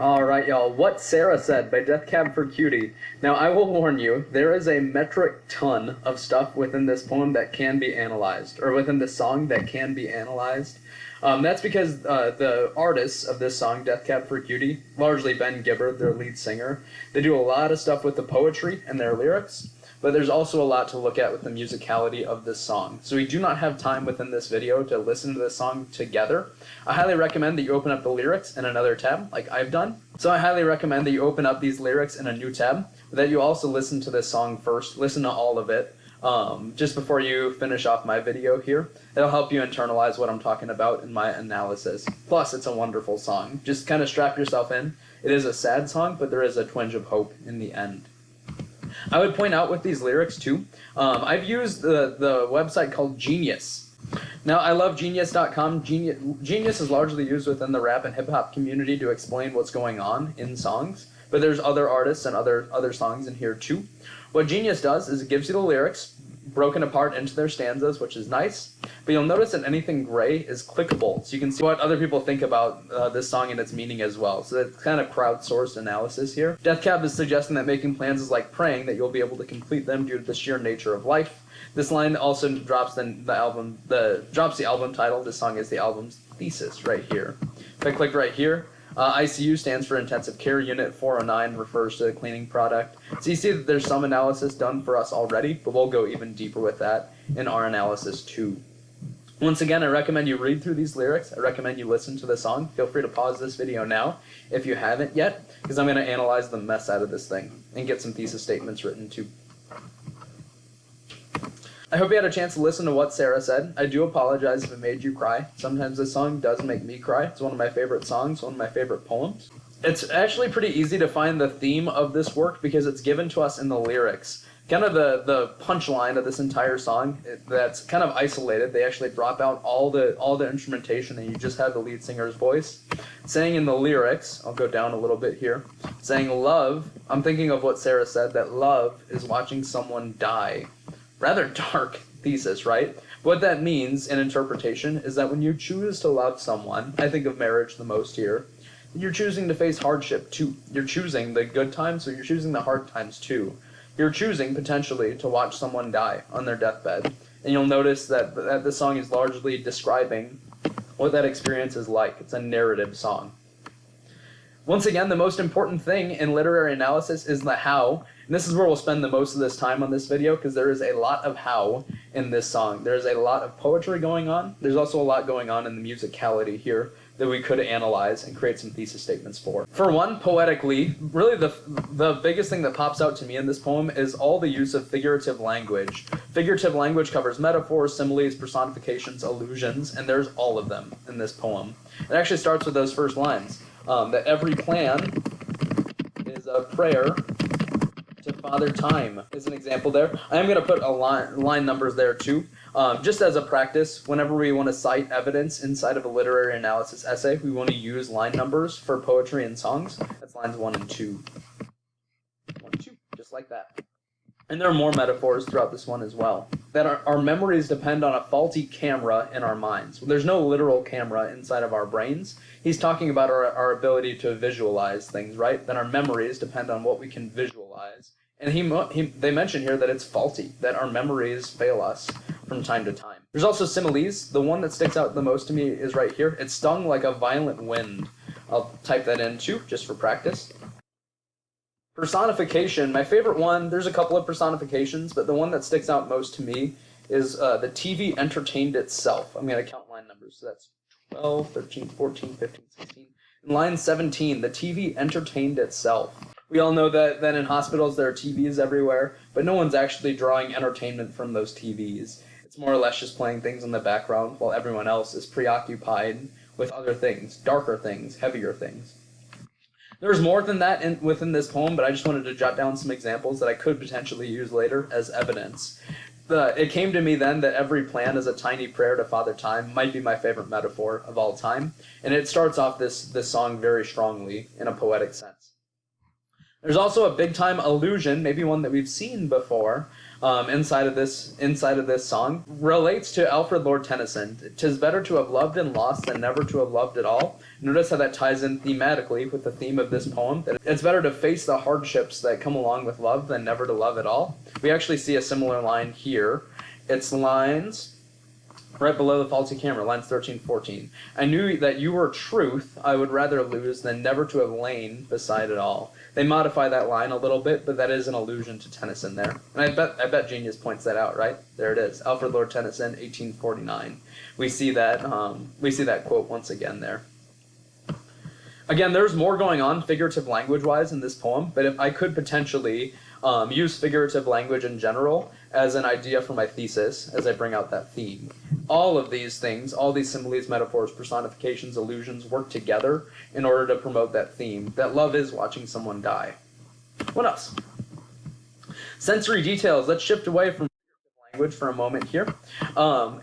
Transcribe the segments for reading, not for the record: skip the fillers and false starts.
Alright, y'all, What Sarah Said by Death Cab for Cutie. Now, I will warn you, there is a metric ton of stuff within this poem that can be analyzed, or within this song that can be analyzed. That's because the artists of this song, Death Cab for Cutie, largely Ben Gibbard, their lead singer, they do a lot of stuff with the poetry and their lyrics, but there's also a lot to look at with the musicality of this song. So we do not have time within this video to listen to this song together. I highly recommend that you open up the lyrics in another tab, like I've done. So I highly recommend that you open up these lyrics in a new tab, but that you also listen to this song first, listen to all of it, just before you finish off my video here. It'll help you internalize what I'm talking about in my analysis. Plus, it's a wonderful song. Just kind of strap yourself in. It is a sad song, but there is a twinge of hope in the end. I would point out with these lyrics too, I've used the website called Genius. Now, I love Genius.com. Genius is largely used within the rap and hip-hop community to explain what's going on in songs, but there's other artists and other songs in here too. What Genius does is it gives you the lyrics broken apart into their stanzas, which is nice, but you'll notice that anything gray is clickable, so you can see what other people think about this song and its meaning as well. So that's kind of crowdsourced analysis here. Death Cab is suggesting that making plans is like praying, that you'll be able to complete them due to the sheer nature of life. This line also drops the album title. This song is the album's thesis right here. If I click right here, ICU stands for Intensive Care Unit. 409 refers to the cleaning product. So you see that there's some analysis done for us already, but we'll go even deeper with that in our analysis too. Once again, I recommend you read through these lyrics. I recommend you listen to the song. Feel free to pause this video now if you haven't yet, because I'm going to analyze the mess out of this thing and get some thesis statements written too. I hope you had a chance to listen to What Sarah Said. I do apologize if it made you cry. Sometimes this song does make me cry. It's one of my favorite songs, one of my favorite poems. It's actually pretty easy to find the theme of this work because it's given to us in the lyrics. Kind of the punchline of this entire song that's kind of isolated. They actually drop out all the instrumentation and you just have the lead singer's voice. Saying in the lyrics, I'll go down a little bit here, saying love, I'm thinking of what Sarah said, that love is watching someone die. Rather dark thesis, right? What that means in interpretation is that when you choose to love someone, I think of marriage the most here, you're choosing to face hardship too. You're choosing the good times, so you're choosing the hard times too. You're choosing, potentially, to watch someone die on their deathbed. And you'll notice that the song is largely describing what that experience is like. It's a narrative song. Once again, the most important thing in literary analysis is the how, and this is where we'll spend the most of this time on this video, because there is a lot of how in this song. There's a lot of poetry going on. There's also a lot going on in the musicality here that we could analyze and create some thesis statements for. For one, poetically, really the biggest thing that pops out to me in this poem is all the use of figurative language. Figurative language covers metaphors, similes, personifications, allusions, and there's all of them in this poem. It actually starts with those first lines. That every plan is a prayer to Father Time is an example there. I am going to put line numbers there too. Just as a practice, whenever we want to cite evidence inside of a literary analysis essay, we want to use line numbers for poetry and songs. That's lines 1 and 2. 1 and 2, just like that. And there are more metaphors throughout this one as well. That our memories depend on a faulty camera in our minds. There's no literal camera inside of our brains. He's talking about our ability to visualize things, right? That our memories depend on what we can visualize. And they mention here that it's faulty, that our memories fail us from time to time. There's also similes. The one that sticks out the most to me is right here. It stung like a violent wind. I'll type that in too, just for practice. Personification, my favorite one, there's a couple of personifications, but the one that sticks out most to me is the TV entertained itself. I'm going to count line numbers, so that's 12, 13, 14, 15, 16. In line 17, the TV entertained itself. We all know that in hospitals there are TVs everywhere, but no one's actually drawing entertainment from those TVs. It's more or less just playing things in the background while everyone else is preoccupied with other things, darker things, heavier things. There's more than that within this poem, but I just wanted to jot down some examples that I could potentially use later as evidence. It came to me then that every plan is a tiny prayer to Father Time might be my favorite metaphor of all time, and it starts off this song very strongly in a poetic sense. There's also a big-time allusion, maybe one that we've seen before, inside of this song relates to Alfred Lord Tennyson. "'Tis better to have loved and lost than never to have loved at all." Notice how that ties in thematically with the theme of this poem. That it's better to face the hardships that come along with love than never to love at all. We actually see a similar line here. It's lines right below the faulty camera, lines 13, 14. "I knew that you were truth, I would rather lose than never to have lain beside it all." They modify that line a little bit, but that is an allusion to Tennyson there. And I bet Genius points that out, right? There it is. Alfred Lord Tennyson, 1849. We see that quote once again there. Again, there's more going on figurative language-wise in this poem, but if I could potentially use figurative language in general as an idea for my thesis as I bring out that theme. All of these things, all these similes, metaphors, personifications, allusions work together in order to promote that theme, that love is watching someone die. What else? Sensory details. Let's shift away from language for a moment here.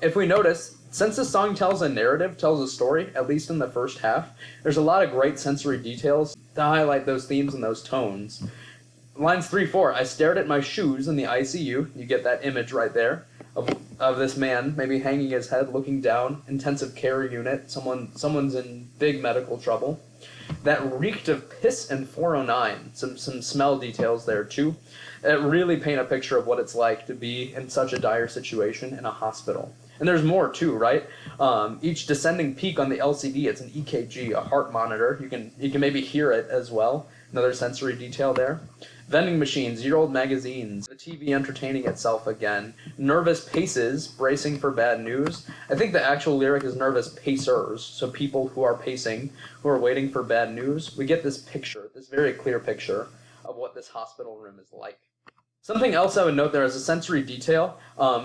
If we notice, since the song tells a narrative, tells a story, at least in the first half, there's a lot of great sensory details to highlight those themes and those tones. Lines 3, 4, "I stared at my shoes in the ICU." You get that image right there of this man maybe hanging his head, looking down, intensive care unit, someone's in big medical trouble. That reeked of piss and 409, some smell details there too. It really paint a picture of what it's like to be in such a dire situation in a hospital. And there's more too, right? Each descending peak on the LCD, it's an EKG, a heart monitor. You can maybe hear it as well. Another sensory detail there. Vending machines, year-old magazines, the TV entertaining itself again, nervous paces, bracing for bad news. I think the actual lyric is nervous pacers, so people who are pacing, who are waiting for bad news. We get this picture, this very clear picture of what this hospital room is like. Something else I would note there as a sensory detail,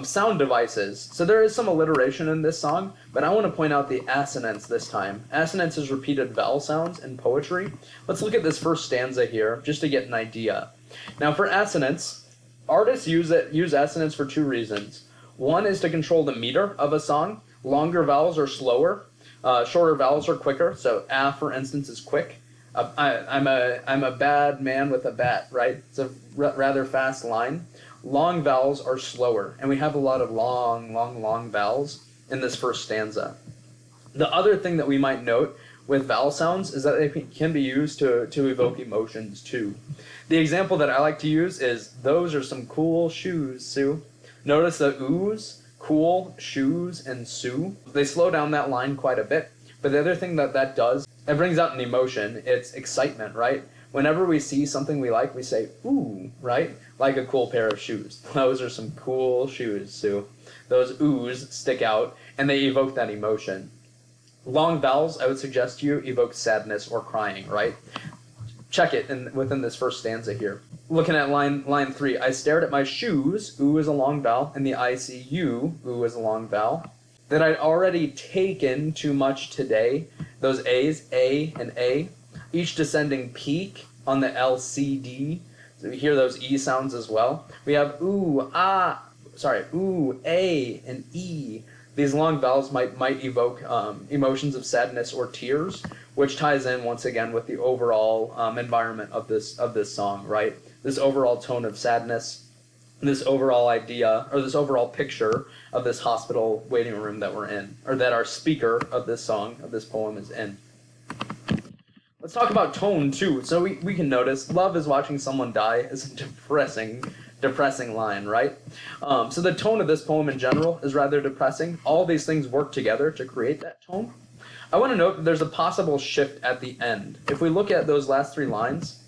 sound devices. So there is some alliteration in this song, but I want to point out the assonance this time. Assonance is repeated vowel sounds in poetry. Let's look at this first stanza here, just to get an idea. Now for assonance, artists use assonance for two reasons. One is to control the meter of a song. Longer vowels are slower, shorter vowels are quicker. So for instance, is quick. I'm a bad man with a bat, right? It's a rather fast line. Long vowels are slower, and we have a lot of long vowels in this first stanza. The other thing that we might note with vowel sounds is that they can be used to evoke emotions too. The example that I like to use is, "Those are some cool shoes, Sue." Notice the oohs, cool, shoes, and Sue. They slow down that line quite a bit. But the other thing that does, it brings out an emotion. It's excitement, right? Whenever we see something we like, we say, "Ooh," right? Like a cool pair of shoes. "Those are some cool shoes, Sue." Those oohs stick out, and they evoke that emotion. Long vowels, I would suggest to you, evoke sadness or crying, right? Check it within this first stanza here. Looking at line 3, "I stared at my shoes," ooh is a long vowel, and the ICU, ooh is a long vowel. "That I'd already taken too much today," those A's, A and A, each descending peak on the LCD. So we hear those E sounds as well. We have ooh, ooh, A, and E. These long vowels might evoke emotions of sadness or tears, which ties in once again with the overall environment of this song, right? This overall tone of sadness, this overall idea, or this overall picture of this hospital waiting room that we're in, or that our speaker of this song, of this poem, is in. Let's talk about tone too. So we can notice, "Love is watching someone die" is a depressing line, right? So the tone of this poem in general is rather depressing. All these things work together to create that tone. I want to note that there's a possible shift at the end. If we look at those last 3 lines,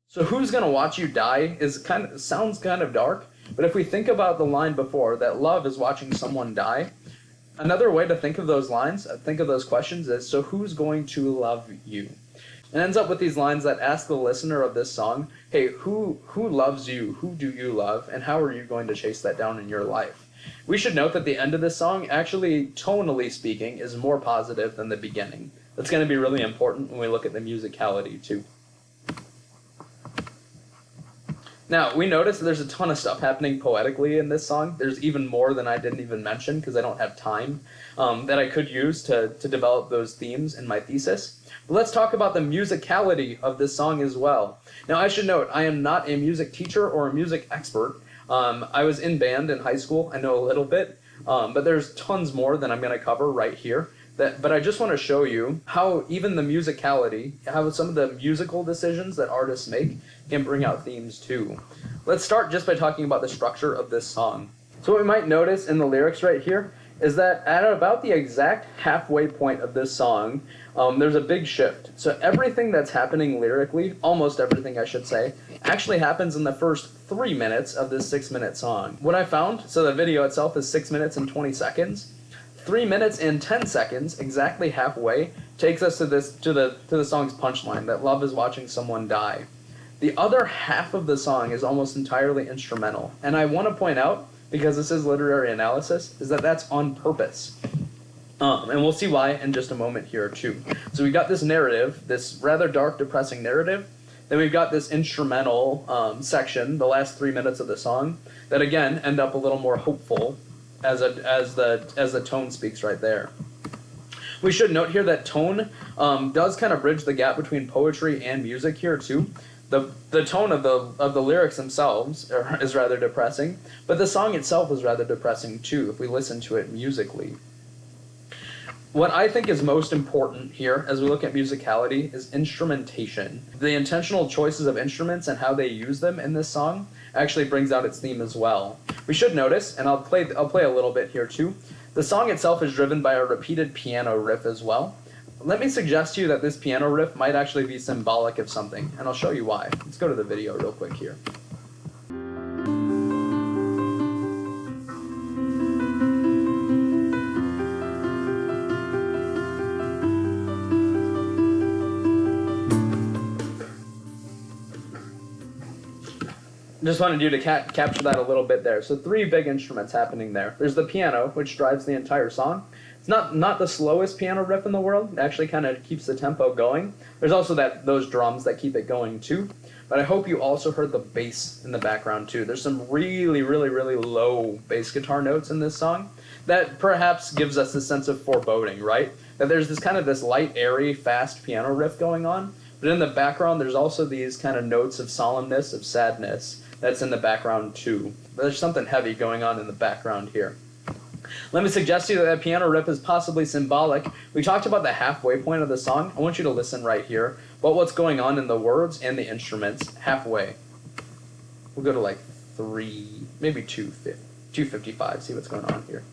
so "who's gonna watch you die" sounds kind of dark, but if we think about the line before, that love is watching someone die, another way to think of those lines, think of those questions is, so who's going to love you? It ends up with these lines that ask the listener of this song, hey, who loves you? Who do you love? And how are you going to chase that down in your life? We should note that the end of this song, actually, tonally speaking, is more positive than the beginning. That's going to be really important when we look at the musicality too. Now, we notice that there's a ton of stuff happening poetically in this song. There's even more than I didn't even mention because I don't have time that I could use to develop those themes in my thesis. But let's talk about the musicality of this song as well. Now, I should note, I am not a music teacher or a music expert. I was in band in high school. I know a little bit, but there's tons more than I'm going to cover right here. But I just want to show you how even the musicality, how some of the musical decisions that artists make can bring out themes too. Let's start just by talking about the structure of this song. So what we might notice in the lyrics right here is that at about the exact halfway point of this song, there's a big shift. So everything that's happening lyrically, almost everything I should say, actually happens in the first 3 minutes of this 6-minute song. What I found, so the video itself is 6 minutes and 20 seconds. 3 minutes and 10 seconds, exactly halfway, takes us to the song's punchline, that love is watching someone die. The other half of the song is almost entirely instrumental. And I want to point out, because this is literary analysis, is that that's on purpose. And we'll see why in just a moment here too. So we've got this narrative, this rather dark, depressing narrative. Then we've got this instrumental section, the last 3 minutes of the song, that again end up a little more hopeful as the tone speaks right there. We should note here that tone does kind of bridge the gap between poetry and music here too. The tone of the lyrics themselves is rather depressing, but the song itself is rather depressing too if we listen to it musically. What I think is most important here as we look at musicality is instrumentation. The intentional choices of instruments and how they use them in this song actually brings out its theme as well. We should notice, and I'll play a little bit here too, the song itself is driven by a repeated piano riff as well. Let me suggest to you that this piano riff might actually be symbolic of something, and I'll show you why. Let's go to the video real quick here. Just wanted you to capture that a little bit there. So 3 big instruments happening there. There's the piano, which drives the entire song. It's not the slowest piano riff in the world. It actually kind of keeps the tempo going. There's also those drums that keep it going too. But I hope you also heard the bass in the background too. There's some really, really, really low bass guitar notes in this song that perhaps gives us this sense of foreboding, right? That there's this light, airy, fast piano riff going on. But in the background, there's also these kind of notes of solemnness, of sadness, that's in the background too. But there's something heavy going on in the background here. Let me suggest to you that piano riff is possibly symbolic. We talked about the halfway point of the song. I want you to listen right here about what's going on in the words and the instruments halfway. We'll go to like 3, maybe 255, see what's going on here.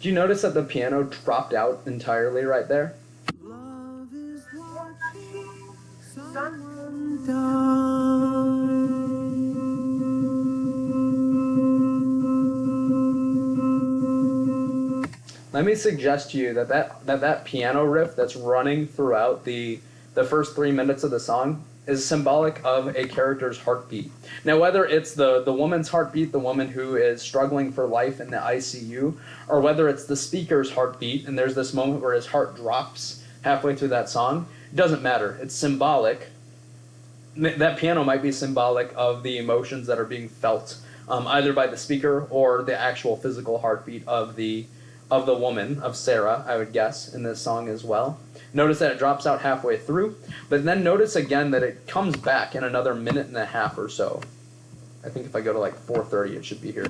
Do you notice that the piano dropped out entirely right there? Love is watching someone die. Let me suggest to you that piano riff that's running throughout the first 3 minutes of the song is symbolic of a character's heartbeat. Now, whether it's the woman's heartbeat, the woman who is struggling for life in the ICU, or whether it's the speaker's heartbeat, and there's this moment where his heart drops halfway through that song, it doesn't matter. It's symbolic. That piano might be symbolic of the emotions that are being felt, either by the speaker or the actual physical heartbeat of the woman, of Sarah, I would guess, in this song as well. Notice that it drops out halfway through, but then notice again that it comes back in another 1.5 minutes or so. I think if I go to like 4:30, it should be here.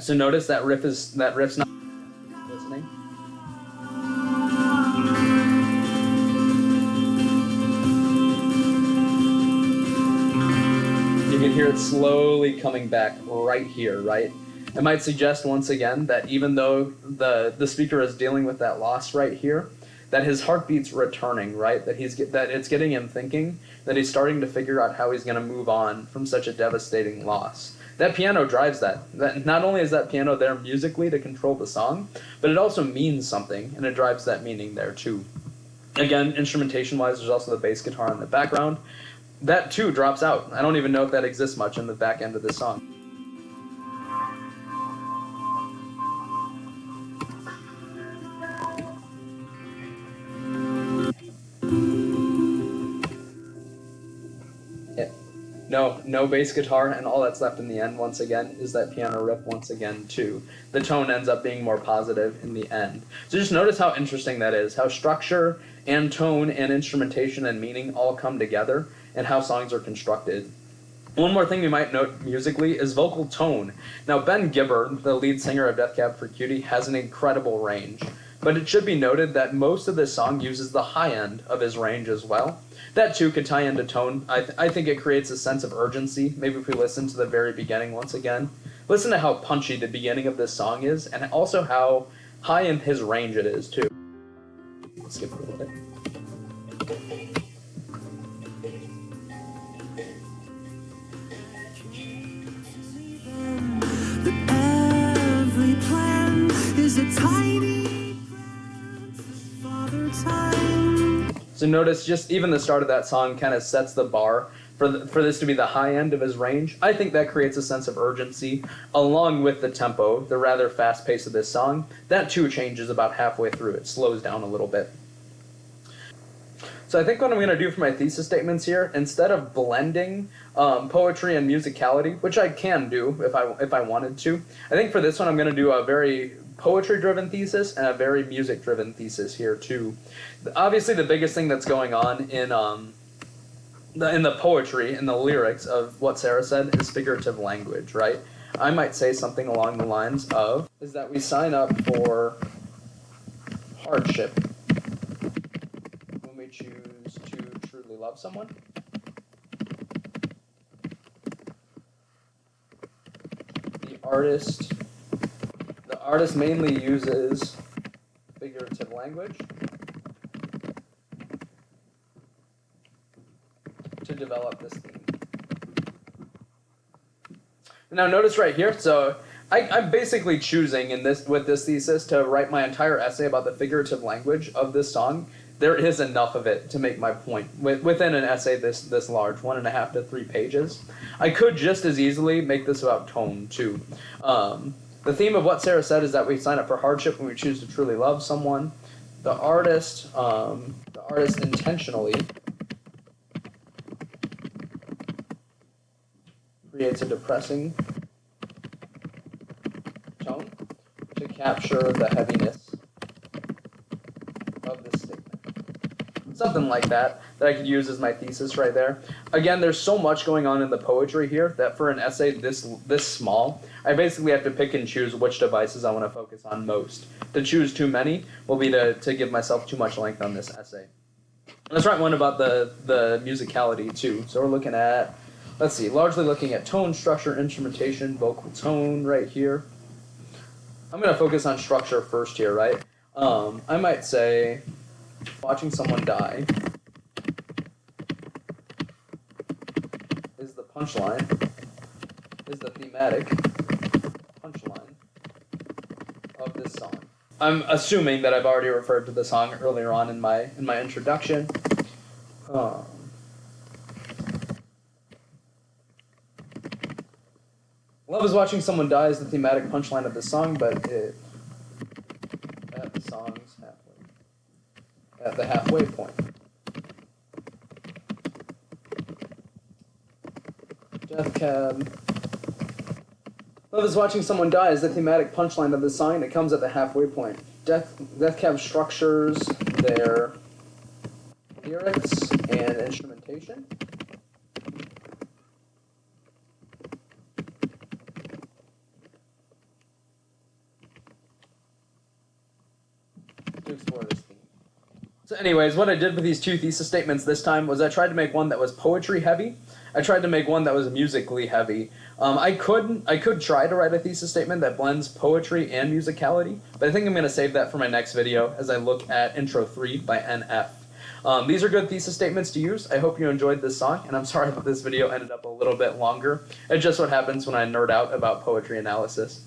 So notice that riff's not listening. You can hear it slowly coming back right here, right? It might suggest once again that even though the speaker is dealing with that loss right here, that his heartbeat's returning, right? That it's getting him thinking, that he's starting to figure out how he's going to move on from such a devastating loss. That piano drives that. Not only is that piano there musically to control the song, but it also means something, and it drives that meaning there too. Again, instrumentation-wise, there's also the bass guitar in the background. That too drops out. I don't even know if that exists much in the back end of this song. no bass guitar, and all that's left in the end, once again, is that piano riff once again, too. The tone ends up being more positive in the end. So just notice how interesting that is, how structure and tone and instrumentation and meaning all come together, and how songs are constructed. One more thing you might note musically is vocal tone. Now, Ben Gibbard, the lead singer of Death Cab for Cutie, has an incredible range. But it should be noted that most of this song uses the high end of his range as well. That too could tie into tone. I think it creates a sense of urgency. Maybe if we listen to the very beginning once again. Listen to how punchy the beginning of this song is, and also how high in his range it is too. Let's skip a little bit. Every plan is a tiny plan for Father Time. So notice just even the start of that song kind of sets the bar for this to be the high end of his range. I think that creates a sense of urgency along with the tempo, the rather fast pace of this song. That too changes about halfway through. It slows down a little bit. So I think what I'm going to do for my thesis statements here, instead of blending poetry and musicality, which I can do if I wanted to, I think for this one I'm going to do a very poetry-driven thesis and a very music-driven thesis here too. Obviously, the biggest thing that's going on in the poetry, in the lyrics of what Sarah said, is figurative language, right? I might say something along the lines of, is that we sign up for hardship when we choose to truly love someone. The artist mainly uses figurative language to develop this theme. Now notice right here, so I'm basically choosing with this thesis to write my entire essay about the figurative language of this song. There is enough of it to make my point within an essay this large, 1.5 to 3 pages. I could just as easily make this about tone too. The theme of what Sarah said is that we sign up for hardship when we choose to truly love someone. The artist intentionally creates a depressing tone to capture the heaviness of this statement. Something like that I could use as my thesis right there. Again, there's so much going on in the poetry here that for an essay this small, I basically have to pick and choose which devices I want to focus on most. To choose too many will be to give myself too much length on this essay. Let's write one about the musicality too. So we're looking at, let's see, largely looking at tone, structure, instrumentation, vocal tone right here. I'm going to focus on structure first here, right? I might say, watching someone die is the punchline, is the thematic punchline of this song. I'm assuming that I've already referred to the song earlier on in my introduction. Love is watching someone die is the thematic punchline of the song, but at the song's halfway, at the halfway point. Death Cab. Love is watching someone die is the thematic punchline of the song. It comes at the halfway point. Death Cab structures their lyrics and instrumentation to explore this theme. So anyways, what I did with these two thesis statements this time was I tried to make one that was poetry heavy. I tried to make one that was musically heavy. I could try to write a thesis statement that blends poetry and musicality, but I think I'm going to save that for my next video as I look at Intro 3 by NF. These are good thesis statements to use. I hope you enjoyed this song, and I'm sorry that this video ended up a little bit longer. It's just what happens when I nerd out about poetry analysis.